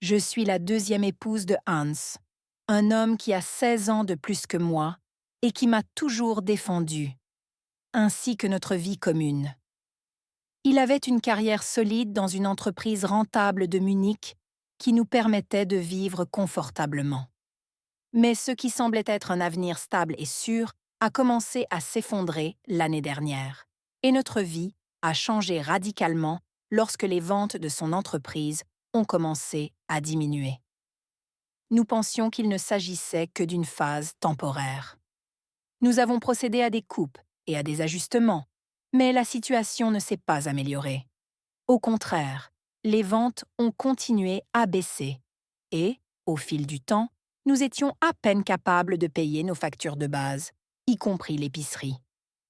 Je suis la deuxième épouse de Hans, un homme qui a 16 ans de plus que moi et qui m'a toujours défendue, ainsi que notre vie commune. Il avait une carrière solide dans une entreprise rentable de Munich qui nous permettait de vivre confortablement. Mais ce qui semblait être un avenir stable et sûr a commencé à s'effondrer l'année dernière, et notre vie a changé radicalement lorsque les ventes de son entreprise ont commencé à diminuer. Nous pensions qu'il ne s'agissait que d'une phase temporaire. Nous avons procédé à des coupes et à des ajustements, mais la situation ne s'est pas améliorée. Au contraire, les ventes ont continué à baisser et, au fil du temps, nous étions à peine capables de payer nos factures de base, y compris l'épicerie.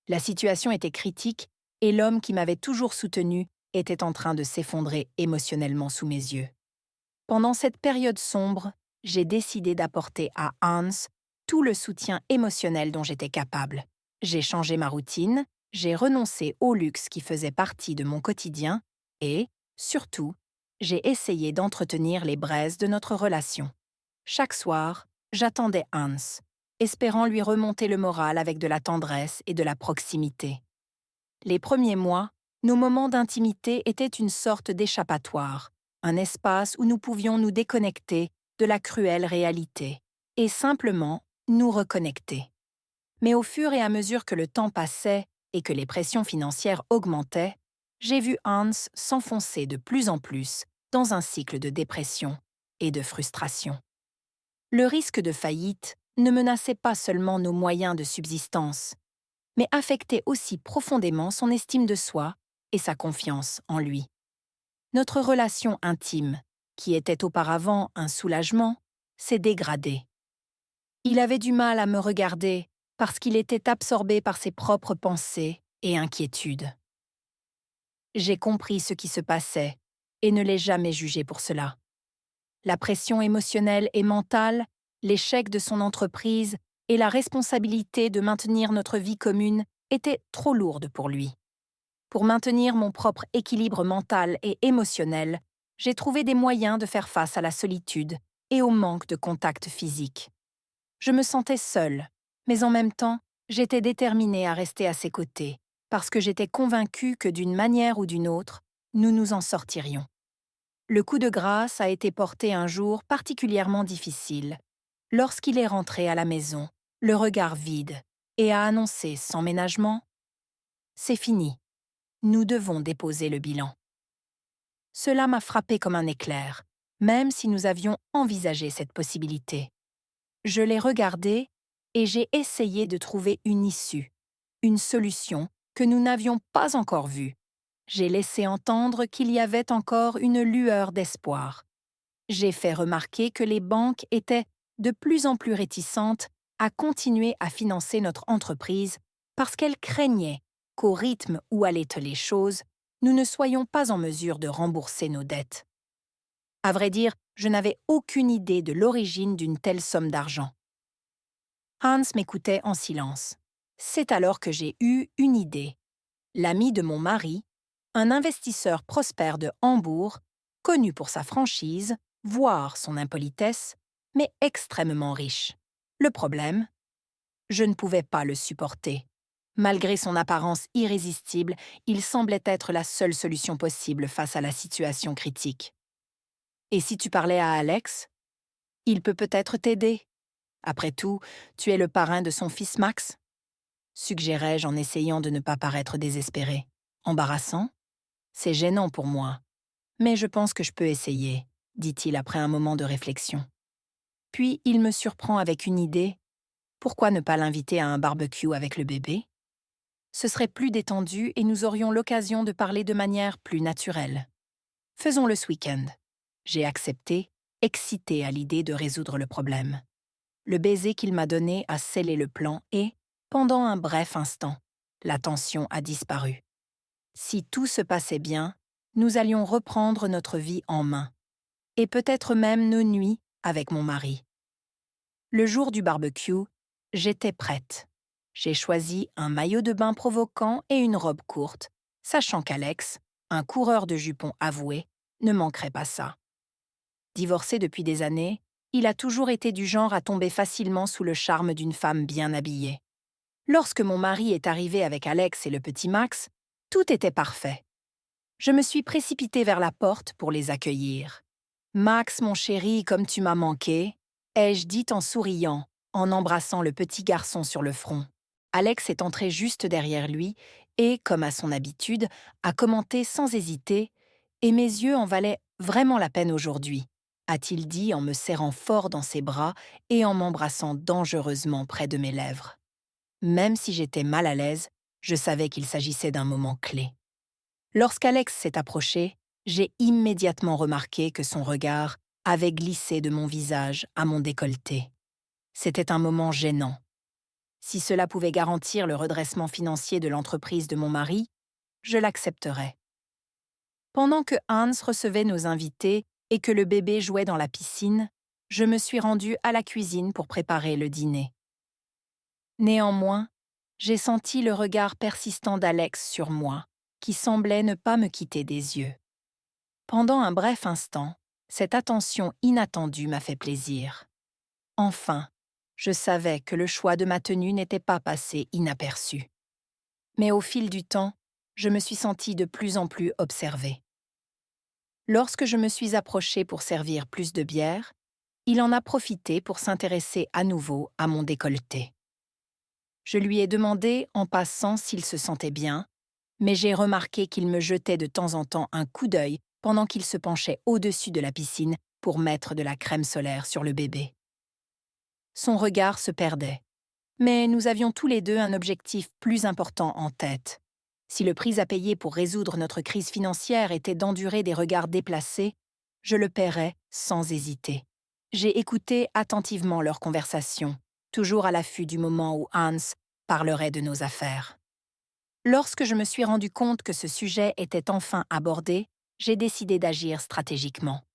La situation était critique et l'homme qui m'avait toujours soutenu était en train de s'effondrer émotionnellement sous mes yeux. Pendant cette période sombre, j'ai décidé d'apporter à Hans tout le soutien émotionnel dont j'étais capable. J'ai changé ma routine, j'ai renoncé au luxe qui faisait partie de mon quotidien et, surtout, j'ai essayé d'entretenir les braises de notre relation. Chaque soir, j'attendais Hans, espérant lui remonter le moral avec de la tendresse et de la proximité. Les premiers mois, nos moments d'intimité étaient une sorte d'échappatoire, un espace où nous pouvions nous déconnecter de la cruelle réalité et simplement nous reconnecter. Mais au fur et à mesure que le temps passait et que les pressions financières augmentaient, j'ai vu Hans s'enfoncer de plus en plus dans un cycle de dépression et de frustration. Le risque de faillite ne menaçait pas seulement nos moyens de subsistance, mais affectait aussi profondément son estime de soi et sa confiance en lui. Notre relation intime, qui était auparavant un soulagement, s'est dégradée. Il avait du mal à me regarder parce qu'il était absorbé par ses propres pensées et inquiétudes. J'ai compris ce qui se passait et ne l'ai jamais jugé pour cela. La pression émotionnelle et mentale, l'échec de son entreprise et la responsabilité de maintenir notre vie commune étaient trop lourdes pour lui. Pour maintenir mon propre équilibre mental et émotionnel, j'ai trouvé des moyens de faire face à la solitude et au manque de contact physique. Je me sentais seule, mais en même temps, j'étais déterminée à rester à ses côtés, parce que j'étais convaincue que d'une manière ou d'une autre, nous nous en sortirions. Le coup de grâce a été porté un jour particulièrement difficile, lorsqu'il est rentré à la maison, le regard vide, et a annoncé sans ménagement : « C'est fini, nous devons déposer le bilan. » Cela m'a frappé comme un éclair, même si nous avions envisagé cette possibilité. Je l'ai regardé et j'ai essayé de trouver une issue, une solution que nous n'avions pas encore vue. J'ai laissé entendre qu'il y avait encore une lueur d'espoir. J'ai fait remarquer que les banques étaient de plus en plus réticentes à continuer à financer notre entreprise parce qu'elles craignaient qu'au rythme où allaient les choses, nous ne soyons pas en mesure de rembourser nos dettes. À vrai dire, je n'avais aucune idée de l'origine d'une telle somme d'argent. Hans m'écoutait en silence. C'est alors que j'ai eu une idée. L'ami de mon mari, un investisseur prospère de Hambourg, connu pour sa franchise, voire son impolitesse, mais extrêmement riche. Le problème ? Je ne pouvais pas le supporter. Malgré son apparence irrésistible, il semblait être la seule solution possible face à la situation critique. Et si tu parlais à Alex ? Il peut peut-être t'aider. Après tout, tu es le parrain de son fils Max ? Suggérai-je en essayant de ne pas paraître désespéré. Embarrassant ? C'est gênant pour moi. Mais je pense que je peux essayer, dit-il après un moment de réflexion. Puis il me surprend avec une idée. Pourquoi ne pas l'inviter à un barbecue avec le bébé ? Ce serait plus détendu et nous aurions l'occasion de parler de manière plus naturelle. Faisons-le ce week-end. J'ai accepté, excité à l'idée de résoudre le problème. Le baiser qu'il m'a donné a scellé le plan et, pendant un bref instant, la tension a disparu. Si tout se passait bien, nous allions reprendre notre vie en main, et peut-être même nos nuits avec mon mari. Le jour du barbecue, j'étais prête. J'ai choisi un maillot de bain provoquant et une robe courte, sachant qu'Alex, un coureur de jupons avoué, ne manquerait pas ça. Divorcé depuis des années, il a toujours été du genre à tomber facilement sous le charme d'une femme bien habillée. Lorsque mon mari est arrivé avec Alex et le petit Max, tout était parfait. Je me suis précipitée vers la porte pour les accueillir. Max, mon chéri, comme tu m'as manqué, ai-je dit en souriant, en embrassant le petit garçon sur le front. Alex est entré juste derrière lui et, comme à son habitude, a commenté sans hésiter « Et mes yeux en valaient vraiment la peine aujourd'hui », a-t-il dit en me serrant fort dans ses bras et en m'embrassant dangereusement près de mes lèvres. Même si j'étais mal à l'aise, je savais qu'il s'agissait d'un moment clé. Lorsqu'Alex s'est approché, j'ai immédiatement remarqué que son regard avait glissé de mon visage à mon décolleté. C'était un moment gênant. Si cela pouvait garantir le redressement financier de l'entreprise de mon mari, je l'accepterais. Pendant que Hans recevait nos invités et que le bébé jouait dans la piscine, je me suis rendue à la cuisine pour préparer le dîner. Néanmoins, j'ai senti le regard persistant d'Alex sur moi, qui semblait ne pas me quitter des yeux. Pendant un bref instant, cette attention inattendue m'a fait plaisir. Enfin, je savais que le choix de ma tenue n'était pas passé inaperçu. Mais au fil du temps, je me suis sentie de plus en plus observée. Lorsque je me suis approchée pour servir plus de bière, il en a profité pour s'intéresser à nouveau à mon décolleté. Je lui ai demandé en passant s'il se sentait bien, mais j'ai remarqué qu'il me jetait de temps en temps un coup d'œil pendant qu'il se penchait au-dessus de la piscine pour mettre de la crème solaire sur le bébé. Son regard se perdait, mais nous avions tous les deux un objectif plus important en tête. Si le prix à payer pour résoudre notre crise financière était d'endurer des regards déplacés, je le paierais sans hésiter. J'ai écouté attentivement leur conversation, toujours à l'affût du moment où Hans parlerait de nos affaires. Lorsque je me suis rendu compte que ce sujet était enfin abordé, j'ai décidé d'agir stratégiquement.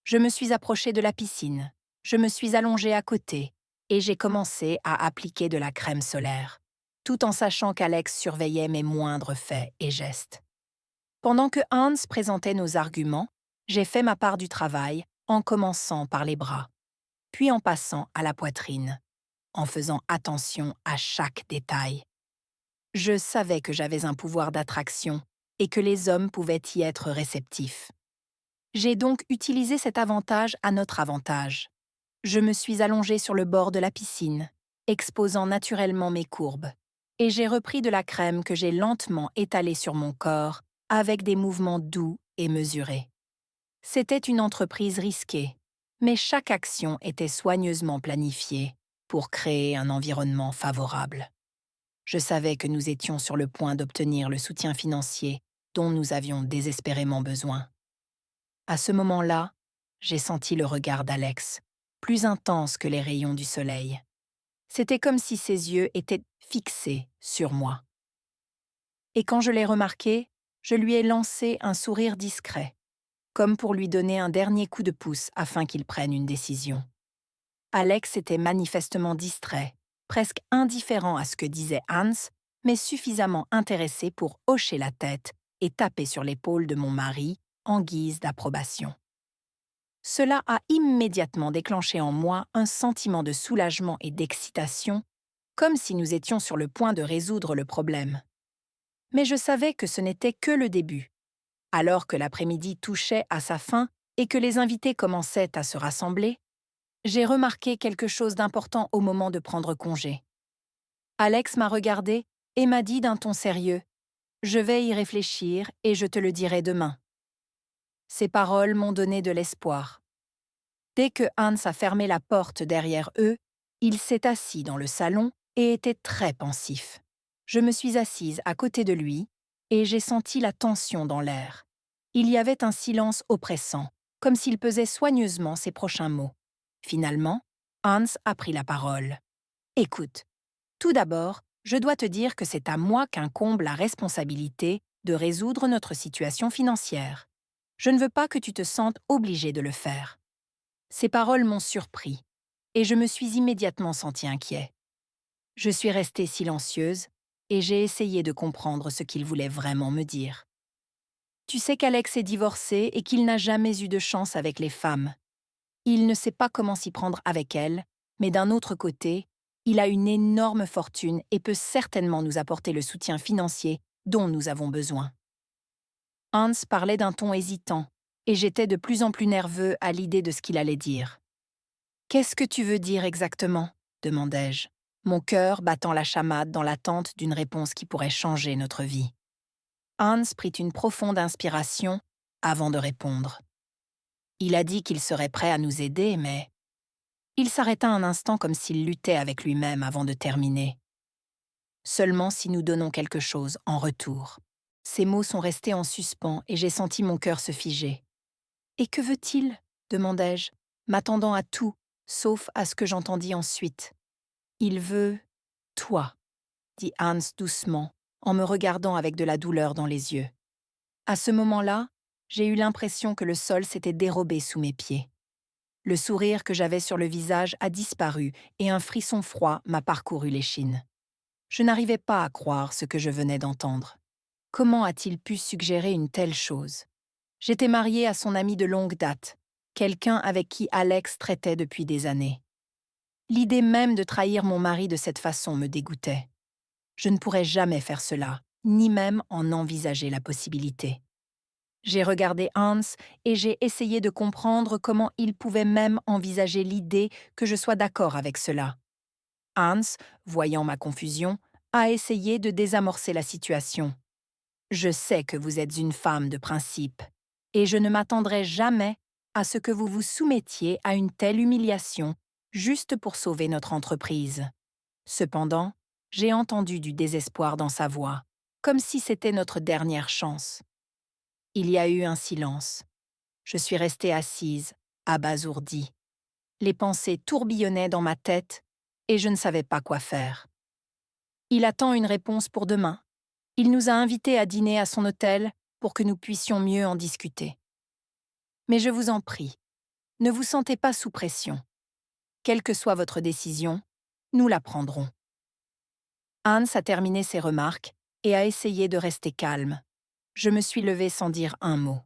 Je me suis approchée de la piscine, je me suis allongée à côté et j'ai commencé à appliquer de la crème solaire, tout en sachant qu'Alex surveillait mes moindres faits et gestes. Pendant que Hans présentait nos arguments, j'ai fait ma part du travail en commençant par les bras, puis en passant à la poitrine, en faisant attention à chaque détail. Je savais que j'avais un pouvoir d'attraction et que les hommes pouvaient y être réceptifs. J'ai donc utilisé cet avantage à notre avantage. Je me suis allongée sur le bord de la piscine, exposant naturellement mes courbes, et j'ai repris de la crème que j'ai lentement étalée sur mon corps avec des mouvements doux et mesurés. C'était une entreprise risquée, mais chaque action était soigneusement planifiée pour créer un environnement favorable. Je savais que nous étions sur le point d'obtenir le soutien financier dont nous avions désespérément besoin. À ce moment-là, j'ai senti le regard d'Alex, plus intense que les rayons du soleil. C'était comme si ses yeux étaient fixés sur moi. Et quand je l'ai remarqué, je lui ai lancé un sourire discret, comme pour lui donner un dernier coup de pouce afin qu'il prenne une décision. Alex était manifestement distrait, presque indifférent à ce que disait Hans, mais suffisamment intéressé pour hocher la tête et taper sur l'épaule de mon mari en guise d'approbation. Cela a immédiatement déclenché en moi un sentiment de soulagement et d'excitation, comme si nous étions sur le point de résoudre le problème. Mais je savais que ce n'était que le début. Alors que l'après-midi touchait à sa fin et que les invités commençaient à se rassembler, j'ai remarqué quelque chose d'important au moment de prendre congé. Alex m'a regardé et m'a dit d'un ton sérieux « Je vais y réfléchir et je te le dirai demain ». Ces paroles m'ont donné de l'espoir. Dès que Hans a fermé la porte derrière eux, il s'est assis dans le salon et était très pensif. Je me suis assise à côté de lui et j'ai senti la tension dans l'air. Il y avait un silence oppressant, comme s'il pesait soigneusement ses prochains mots. Finalement, Hans a pris la parole. « Écoute, tout d'abord, je dois te dire que c'est à moi qu'incombe la responsabilité de résoudre notre situation financière. Je ne veux pas que tu te sentes obligé de le faire. » Ces paroles m'ont surpris, et je me suis immédiatement senti inquiet. Je suis restée silencieuse, et j'ai essayé de comprendre ce qu'il voulait vraiment me dire. Tu sais qu'Alex est divorcé et qu'il n'a jamais eu de chance avec les femmes. Il ne sait pas comment s'y prendre avec elle, mais d'un autre côté, il a une énorme fortune et peut certainement nous apporter le soutien financier dont nous avons besoin. Hans parlait d'un ton hésitant, et j'étais de plus en plus nerveux à l'idée de ce qu'il allait dire. Qu'est-ce que tu veux dire exactement ? Demandai-je, mon cœur battant la chamade dans l'attente d'une réponse qui pourrait changer notre vie. Hans prit une profonde inspiration avant de répondre. Il a dit qu'il serait prêt à nous aider, mais... Il s'arrêta un instant comme s'il luttait avec lui-même avant de terminer. Seulement si nous donnons quelque chose en retour. Ces mots sont restés en suspens et j'ai senti mon cœur se figer. « Et que veut-il » demandai-je, m'attendant à tout, sauf à ce que j'entendis ensuite. « Il veut... toi », dit Hans doucement, en me regardant avec de la douleur dans les yeux. À ce moment-là, j'ai eu l'impression que le sol s'était dérobé sous mes pieds. Le sourire que j'avais sur le visage a disparu et un frisson froid m'a parcouru l'échine. Je n'arrivais pas à croire ce que je venais d'entendre. Comment a-t-il pu suggérer une telle chose ? J'étais mariée à son ami de longue date, quelqu'un avec qui Alex traitait depuis des années. L'idée même de trahir mon mari de cette façon me dégoûtait. Je ne pourrais jamais faire cela, ni même en envisager la possibilité. J'ai regardé Hans et j'ai essayé de comprendre comment il pouvait même envisager l'idée que je sois d'accord avec cela. Hans, voyant ma confusion, a essayé de désamorcer la situation. « Je sais que vous êtes une femme de principe, et je ne m'attendrai jamais à ce que vous vous soumettiez à une telle humiliation juste pour sauver notre entreprise. » Cependant, j'ai entendu du désespoir dans sa voix, comme si c'était notre dernière chance. Il y a eu un silence. Je suis restée assise, abasourdie. Les pensées tourbillonnaient dans ma tête et je ne savais pas quoi faire. Il attend une réponse pour demain. Il nous a invités à dîner à son hôtel pour que nous puissions mieux en discuter. Mais je vous en prie, ne vous sentez pas sous pression. Quelle que soit votre décision, nous la prendrons. Hans a terminé ses remarques et a essayé de rester calme. Je me suis levée sans dire un mot.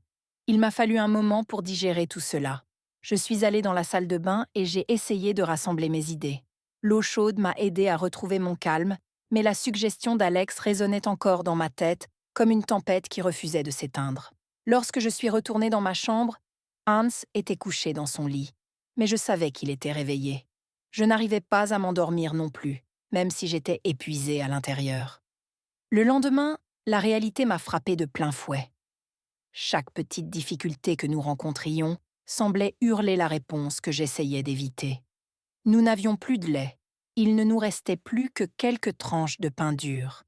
Il m'a fallu un moment pour digérer tout cela. Je suis allée dans la salle de bain et j'ai essayé de rassembler mes idées. L'eau chaude m'a aidée à retrouver mon calme, mais la suggestion d'Alex résonnait encore dans ma tête comme une tempête qui refusait de s'éteindre. Lorsque je suis retournée dans ma chambre, Hans était couché dans son lit, mais je savais qu'il était réveillé. Je n'arrivais pas à m'endormir non plus, même si j'étais épuisée à l'intérieur. Le lendemain, la réalité m'a frappée de plein fouet. Chaque petite difficulté que nous rencontrions semblait hurler la réponse que j'essayais d'éviter. Nous n'avions plus de lait, il ne nous restait plus que quelques tranches de pain dur.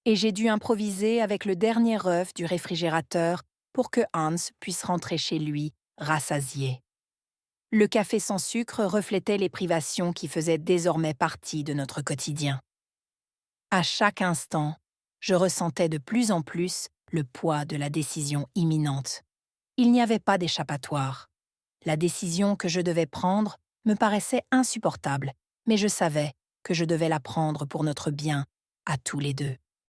Et j'ai dû improviser avec le dernier œuf du réfrigérateur pour que Hans puisse rentrer chez lui, rassasié. Le café sans sucre reflétait les privations qui faisaient désormais partie de notre quotidien. À chaque instant, je ressentais de plus en plus le poids de la décision imminente. Il n'y avait pas d'échappatoire. La décision que je devais prendre me paraissait insupportable, mais je savais que je devais la prendre pour notre bien, à tous les deux.